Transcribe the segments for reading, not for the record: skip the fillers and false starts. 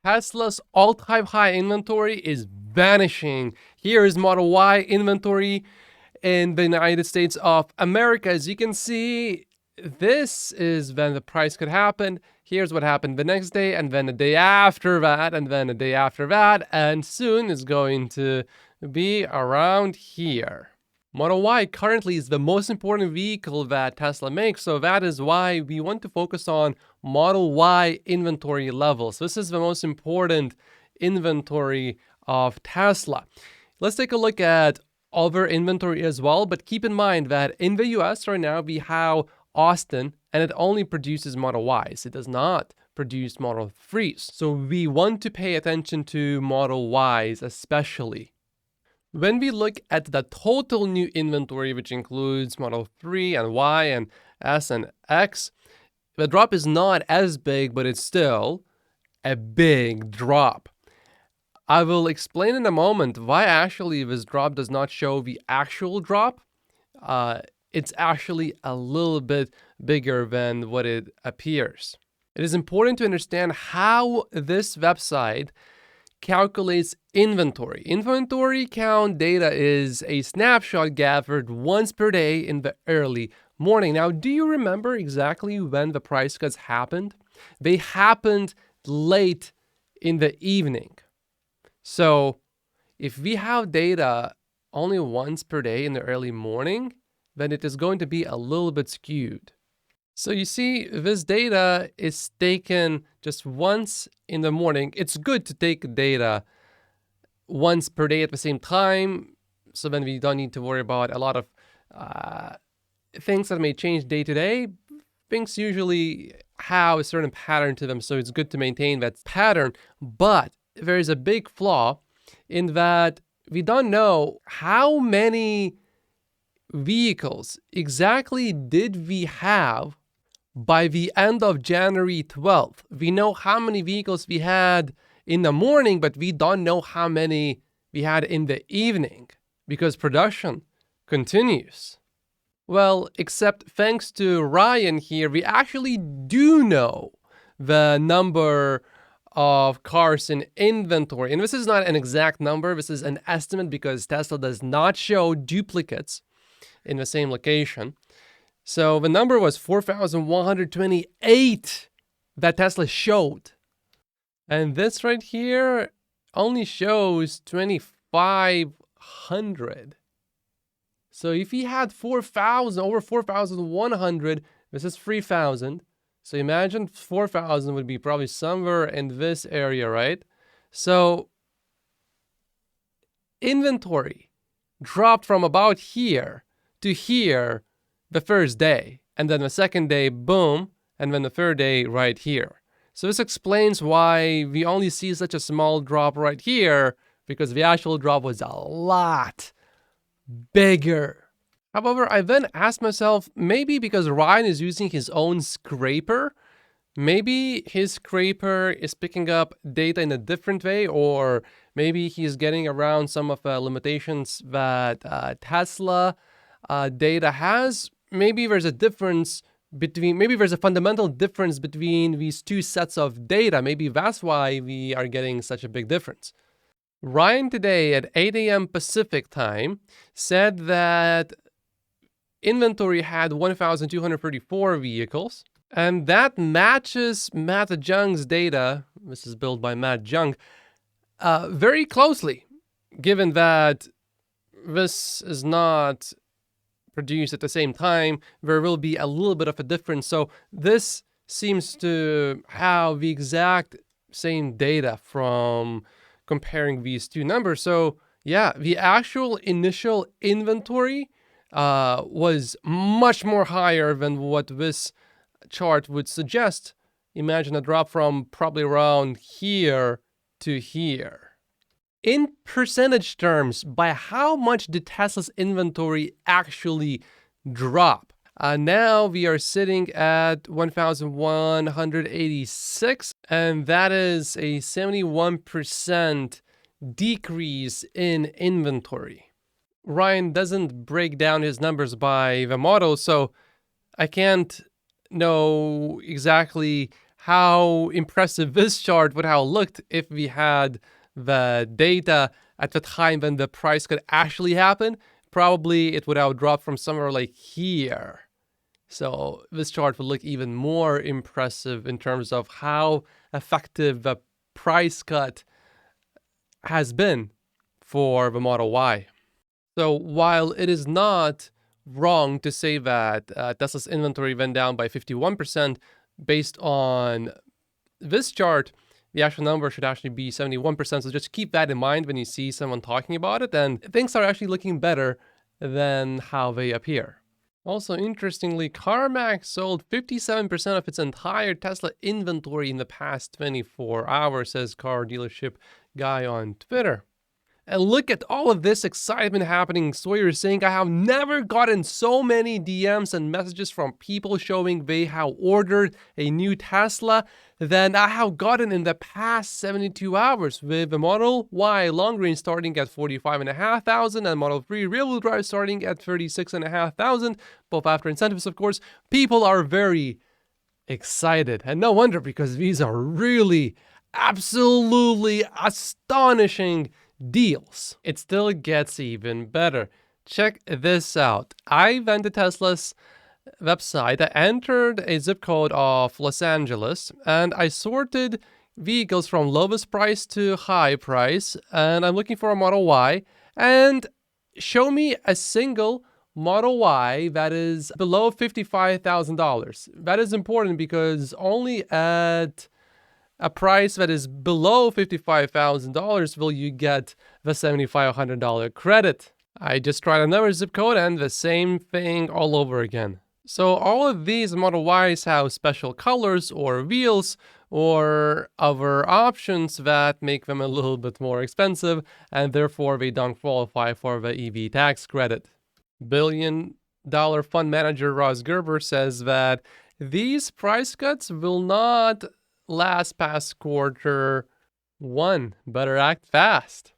Tesla's all-time high inventory is vanishing. Here is Model Y inventory in the United States of America. As you can see, this is when the price could happen. Here's what happened the next day, and then the day after that, and then the day after that, and soon is going to be around here. Model Y currently is the most important vehicle that Tesla makes, so that is why we want to focus on Model Y inventory levels. This is the most important inventory of Tesla. Let's take a look at other inventory as well, but keep in mind that in the US right now we have Austin, and it only produces Model Ys. It does not produce Model 3s. So we want to pay attention to Model Ys especially. When we look at the total new inventory, which includes Model 3 and Y and S and X, the drop is not as big, but it's still a big drop. I will explain in a moment why actually this drop does not show the actual drop. It's actually a little bit bigger than what it appears. It is important to understand how this website calculates inventory. Inventory count data is a snapshot gathered once per day in the early morning. Now, do you remember exactly when the price cuts happened? They happened late in the evening. So if we have data only once per day in the early morning, then it is going to be a little bit skewed. So you see, this data is taken just once in the morning. It's good to take data once per day at the same time, so then we don't need to worry about a lot of things that may change day to day. Things usually have a certain pattern to them, so it's good to maintain that pattern. But there is a big flaw in that we don't know how many vehicles exactly did we have by the end of January 12th. We know how many vehicles we had in the morning, but we don't know how many we had in the evening because production continues. Well, except thanks to Ryan here, we actually do know the number of cars in inventory. And this is not an exact number. This is an estimate because Tesla does not show duplicates in the same location. So the number was 4,128 that Tesla showed. And this right here only shows 2,500. So if he had 4,000, over 4,100, this is 3,000. So imagine 4,000 would be probably somewhere in this area, right? So inventory dropped from about here to here the first day, and then the second day, boom, and then the third day right here. So this explains why we only see such a small drop right here, because the actual drop was a lot bigger. However, I then asked myself, maybe because Ryan is using his own scraper, maybe his scraper is picking up data in a different way, or maybe he's getting around some of the limitations that Tesla data has. Maybe there's a difference between, maybe there's a fundamental difference between these two sets of data. Maybe that's why we are getting such a big difference. Ryan today at 8 a.m. Pacific time said that inventory had 1,234 vehicles, and that matches Matt Jung's data. This is built by Matt Jung, very closely, given that this is not produced at the same time. There will be a little bit of a difference. So this seems to have the exact same data from comparing these two numbers. So yeah, the actual initial inventory was much more higher than what this chart would suggest. Imagine a drop from probably around here to here. In percentage terms, by how much did Tesla's inventory actually drop? Now we are sitting at 1,186, and that is a 71% decrease in inventory. Ryan doesn't break down his numbers by the model, so I can't know exactly how impressive this chart would have looked if we had the data at the time when the price could actually happen. Probably it would have dropped from somewhere like here. So this chart would look even more impressive in terms of how effective the price cut has been for the Model Y. So while it is not wrong to say that Tesla's inventory went down by 51% based on this chart, the actual number should actually be 71%. So just keep that in mind when you see someone talking about it. And things are actually looking better than how they appear. Also, interestingly, CarMax sold 57% of its entire Tesla inventory in the past 24 hours, says car dealership guy on Twitter. And look at all of this excitement happening. Sawyer is saying, I have never gotten so many DMs and messages from people showing they have ordered a new Tesla than I have gotten in the past 72 hours, with the Model Y long range starting at $45,500 and Model 3 rear-wheel drive starting at $36,500, both after incentives, of course. People are very excited, and no wonder, because these are really absolutely astonishing deals. It still gets even better. Check this out. I went to Tesla's website. I entered a zip code of Los Angeles and I sorted vehicles from lowest price to high price, and I'm looking for a Model Y, and show me a single Model Y that is below $55,000. That is important because only at a price that is below $55,000 will you get the $7,500 credit. I just tried another zip code and the same thing all over again. So all of these Model Ys have special colors or wheels or other options that make them a little bit more expensive, and therefore they don't qualify for the EV tax credit. Billion-dollar fund manager Ross Gerber says that these price cuts will not last past quarter one. Better act fast.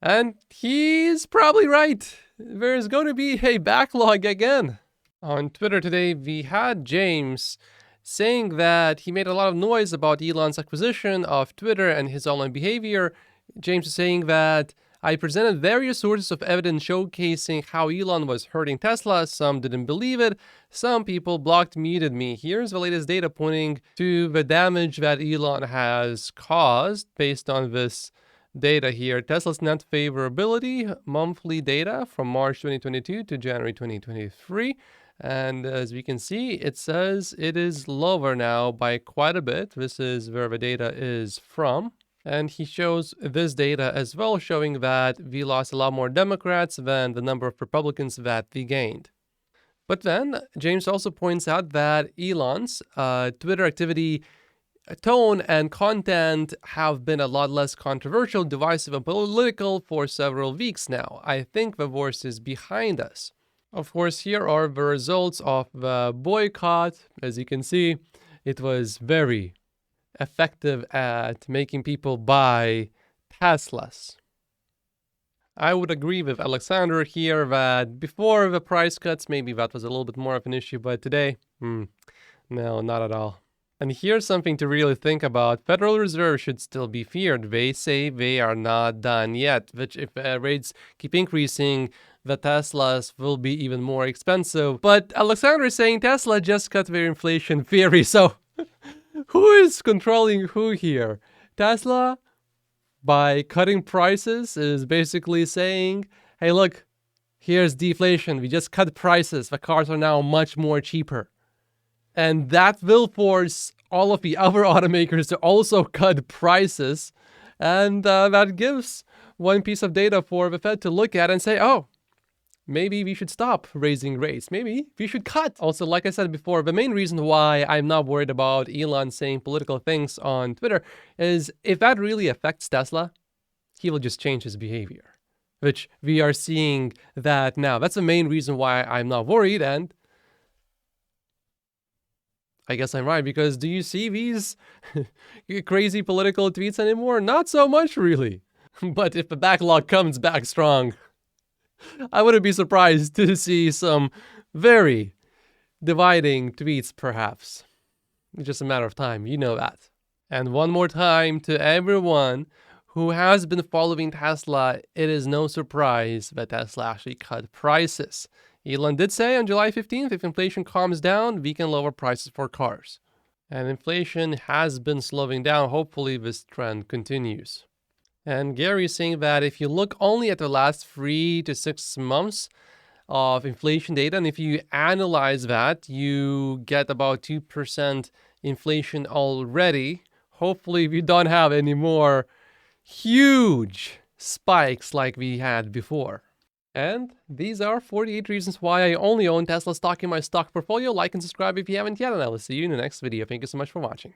And he's probably right. There's going to be a backlog again. On Twitter today, we had James saying that he made a lot of noise about Elon's acquisition of Twitter and his online behavior. James is saying that I presented various sources of evidence showcasing how Elon was hurting Tesla. Some didn't believe it. Some people blocked, muted me. Here's the latest data pointing to the damage that Elon has caused based on this data here. Tesla's net favorability, monthly data from March 2022 to January 2023. And as we can see, it says it is lower now by quite a bit. This is where the data is from. And he shows this data as well, showing that we lost a lot more Democrats than the number of Republicans that we gained. But then James also points out that Elon's Twitter activity tone and content have been a lot less controversial, divisive, and political for several weeks now. I think the worst is behind us. Of course, here are the results of the boycott. As you can see, it was very effective at making people buy Teslas. I would agree with Alexander here that before the price cuts, maybe that was a little bit more of an issue, but today, no, not at all. And here's something to really think about. Federal Reserve should still be feared. They say they are not done yet, which if rates keep increasing, the Teslas will be even more expensive. But Alexander is saying Tesla just cut their inflation theory, so who is controlling who here? Tesla, by cutting prices, is basically saying, hey, look, here's deflation. We just cut prices. The cars are now much more cheaper. And that will force all of the other automakers to also cut prices. And that gives one piece of data for the Fed to look at and say, oh, maybe we should stop raising rates. Maybe we should cut. Also, like I said before, the main reason why I'm not worried about Elon saying political things on Twitter is if that really affects Tesla, he will just change his behavior, which we are seeing that now. That's the main reason why I'm not worried. And I guess I'm right, because do you see these crazy political tweets anymore? Not so much, really. But if the backlog comes back strong, I wouldn't be surprised to see some very dividing tweets, perhaps. It's just a matter of time. You know that. And one more time to everyone who has been following Tesla, it is no surprise that Tesla actually cut prices. Elon did say on July 15th, if inflation calms down, we can lower prices for cars. And inflation has been slowing down. Hopefully this trend continues. And Gary is saying that if you look only at the last 3 to 6 months of inflation data, and if you analyze that, you get about 2% inflation already. Hopefully we don't have any more huge spikes like we had before. And these are 48 reasons why I only own Tesla stock in my stock portfolio. Like and subscribe if you haven't yet, and I will see you in the next video. Thank you so much for watching.